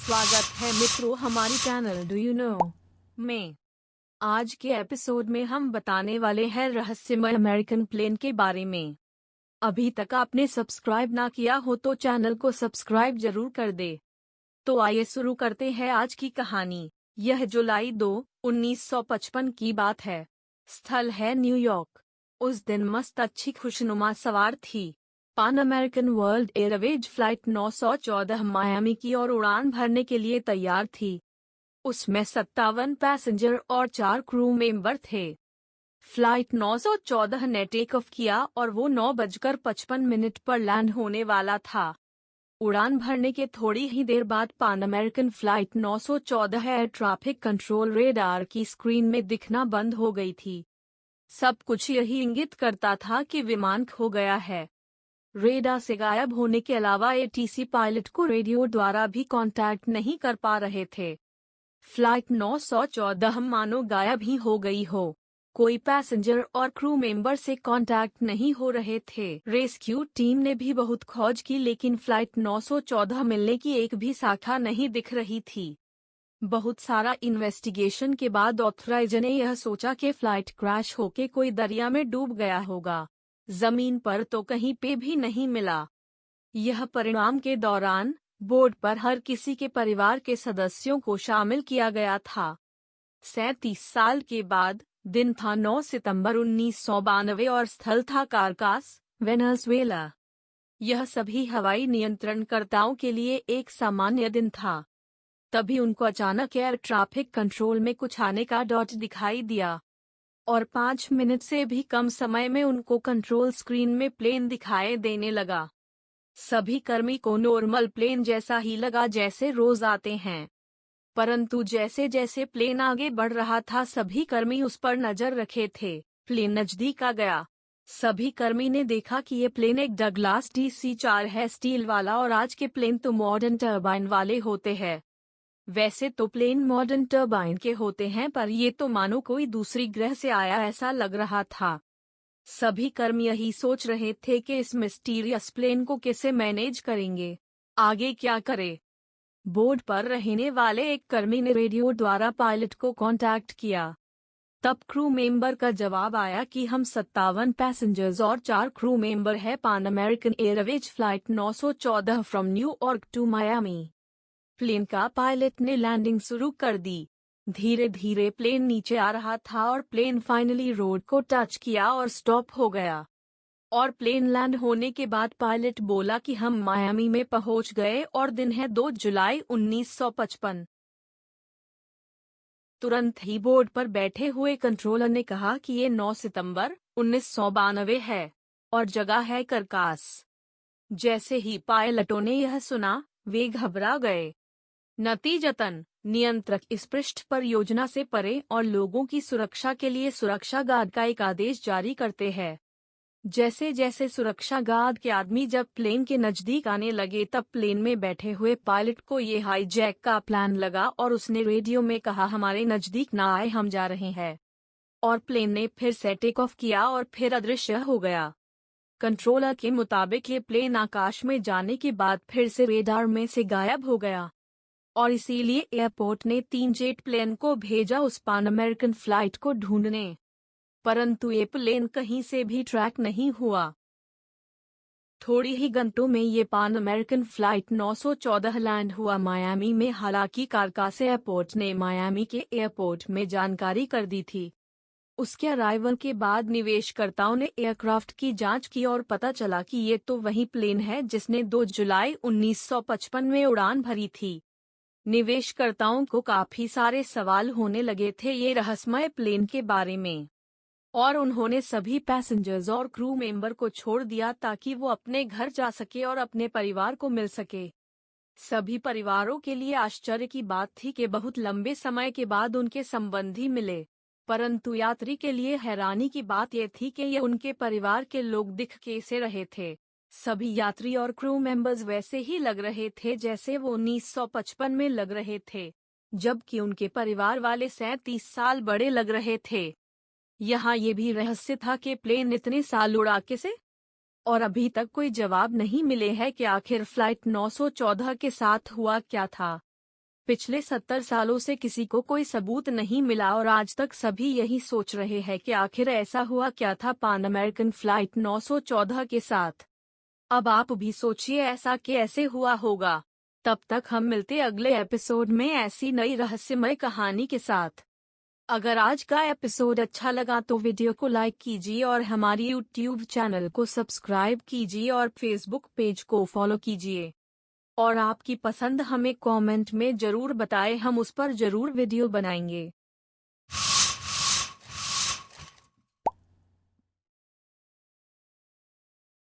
स्वागत है मित्रों हमारी चैनल डू यू नो में। आज के एपिसोड में हम बताने वाले हैं रहस्यमय अमेरिकन प्लेन के बारे में। अभी तक आपने सब्सक्राइब ना किया हो तो चैनल को सब्सक्राइब जरूर कर दे। तो आइए शुरू करते हैं आज की कहानी। यह जुलाई 2, 1955 की बात है। स्थल है न्यूयॉर्क। उस दिन मस्त अच्छी खुशनुमा सवार थी। पान American world Airways flight 914 Miami की ओर उड़ान भरने के लिए तैयार थी। उसमें 57 पैसेंजर और 4 क्रू मेंबर थे। फ्लाइट 914 ने टेक ऑफ किया और वो 9:55 पर लैंड होने वाला था। उड़ान भरने के थोड़ी ही देर बाद पान American flight 914 air traffic control radar की स्क्रीन में दिखना बंद हो गई थी। सब कुछ यही इंगित करता था कि विमान खो गया है। रेडार से गायब होने के अलावा एटीसी पायलट को रेडियो द्वारा भी कांटेक्ट नहीं कर पा रहे थे। फ्लाइट 914 मानो गायब ही हो गई हो। कोई पैसेंजर और क्रू मेंबर से कांटेक्ट नहीं हो रहे थे। रेस्क्यू टीम ने भी बहुत खोज की लेकिन फ्लाइट 914 मिलने की एक भी शाखा नहीं दिख रही थी। बहुत सारा इन्वेस्टिगेशन के बाद ऑथराइजर ने यह सोचा कि फ्लाइट क्रैश होके कोई दरिया में डूब गया होगा। जमीन पर तो कहीं पे भी नहीं मिला। यह परिणाम के दौरान बोर्ड पर हर किसी के परिवार के सदस्यों को शामिल किया गया था। 37 साल के बाद दिन था 9 सितंबर 1992 और स्थल था कारकास, वेनेजुएला। यह सभी हवाई नियंत्रणकर्ताओं के लिए एक सामान्य दिन था। तभी उनको अचानक एयर ट्रैफिक कंट्रोल में कुछ आने का डॉट दिखाई दिया और 5 मिनट से भी कम समय में उनको कंट्रोल स्क्रीन में प्लेन दिखाई देने लगा। सभी कर्मी को नॉर्मल प्लेन जैसा ही लगा जैसे रोज आते हैं। परंतु जैसे जैसे प्लेन आगे बढ़ रहा था सभी कर्मी उस पर नजर रखे थे। प्लेन नजदीक आ गया। सभी कर्मी ने देखा कि ये प्लेन एक डगलास DC-4 है, स्टील वाला, और आज के प्लेन तो मॉडर्न टर्बाइन वाले होते हैं। वैसे तो प्लेन मॉडर्न टर्बाइन के होते हैं पर ये तो मानो कोई दूसरी ग्रह से आया ऐसा लग रहा था। सभी कर्मी यही सोच रहे थे कि इस मिस्टीरियस प्लेन को कैसे मैनेज करेंगे, आगे क्या करे। बोर्ड पर रहने वाले एक कर्मी ने रेडियो द्वारा पायलट को कांटेक्ट किया। तब क्रू मेंबर का जवाब आया कि हम 57 पैसेंजर्स और 4 क्रू मेंबर है Pan American Airways flight 914 from New York to Miami. Plane का पायलट ने लैंडिंग शुरू कर दी। धीरे धीरे प्लेन नीचे आ रहा था और प्लेन फाइनली रोड को टच किया और स्टॉप हो गया। और प्लेन लैंड होने के बाद पायलट बोला कि हम मायामी में पहुंच गए और दिन है 2 जुलाई 1955। तुरंत ही बोर्ड पर बैठे हुए कंट्रोलर ने कहा कि ये 9 सितंबर 1992 है और जगह है कारकास। जैसे ही पायलटों ने यह सुना वे घबरा गए। नतीजतन नियंत्रक इस पृष्ठ पर योजना से परे और लोगों की सुरक्षा के लिए सुरक्षा गार्ड का एक आदेश जारी करते हैं। जैसे जैसे सुरक्षा गार्ड के आदमी जब प्लेन के नजदीक आने लगे तब प्लेन में बैठे हुए पायलट को ये हाईजैक का प्लान लगा और उसने रेडियो में कहा हमारे नजदीक ना आए, हम जा रहे हैं। और प्लेन ने फिर से टेक ऑफ किया और फिर अदृश्य हो गया। कंट्रोलर के मुताबिक ये प्लेन आकाश में जाने के बाद फिर से रेडार में से गायब हो गया और इसीलिए एयरपोर्ट ने 3 जेट प्लेन को भेजा उस पान अमेरिकन फ्लाइट को ढूंढने। परंतु ये प्लेन कहीं से भी ट्रैक नहीं हुआ। थोड़ी ही घंटों में ये पान अमेरिकन फ्लाइट 914 लैंड हुआ मायामी में। हालांकि कारकास एयरपोर्ट ने मायामी के एयरपोर्ट में जानकारी कर दी थी। उसके अराइवल के बाद निवेशकर्ताओं ने एयरक्राफ्ट की जांच की और पता चला कि ये तो वही प्लेन है जिसने 2 जुलाई 1955 में उड़ान भरी थी। निवेशकर्ताओं को काफी सारे सवाल होने लगे थे ये रहस्यमय प्लेन के बारे में और उन्होंने सभी पैसेंजर्स और क्रू मेंबर को छोड़ दिया ताकि वो अपने घर जा सके और अपने परिवार को मिल सके। सभी परिवारों के लिए आश्चर्य की बात थी कि बहुत लंबे समय के बाद उनके संबंधी मिले। परंतु यात्री के लिए हैरानी की बात यह थी कि ये उनके परिवार के लोग दिख कैसे रहे थे। सभी यात्री और क्रू मेंबर्स वैसे ही लग रहे थे जैसे वो 1955 में लग रहे थे, जबकि उनके परिवार वाले 37 साल बड़े लग रहे थे। यहाँ ये भी रहस्य था कि प्लेन इतने साल उड़ा कैसे, और अभी तक कोई जवाब नहीं मिले है कि आखिर फ्लाइट 914 के साथ हुआ क्या था। पिछले 70 सालों से किसी को कोई सबूत नहीं मिला और आज तक सभी यही सोच रहे हैं कि आखिर ऐसा हुआ क्या था पान अमेरिकन फ्लाइट 914 के साथ। अब आप भी सोचिए ऐसा कैसे हुआ होगा। तब तक हम मिलते अगले एपिसोड में ऐसी नई रहस्यमय कहानी के साथ। अगर आज का एपिसोड अच्छा लगा तो वीडियो को लाइक कीजिए और हमारी यूट्यूब चैनल को सब्सक्राइब कीजिए और फेसबुक पेज को फॉलो कीजिए। और आपकी पसंद हमें कमेंट में जरूर बताएं, हम उस पर जरूर वीडियो बनाएंगे।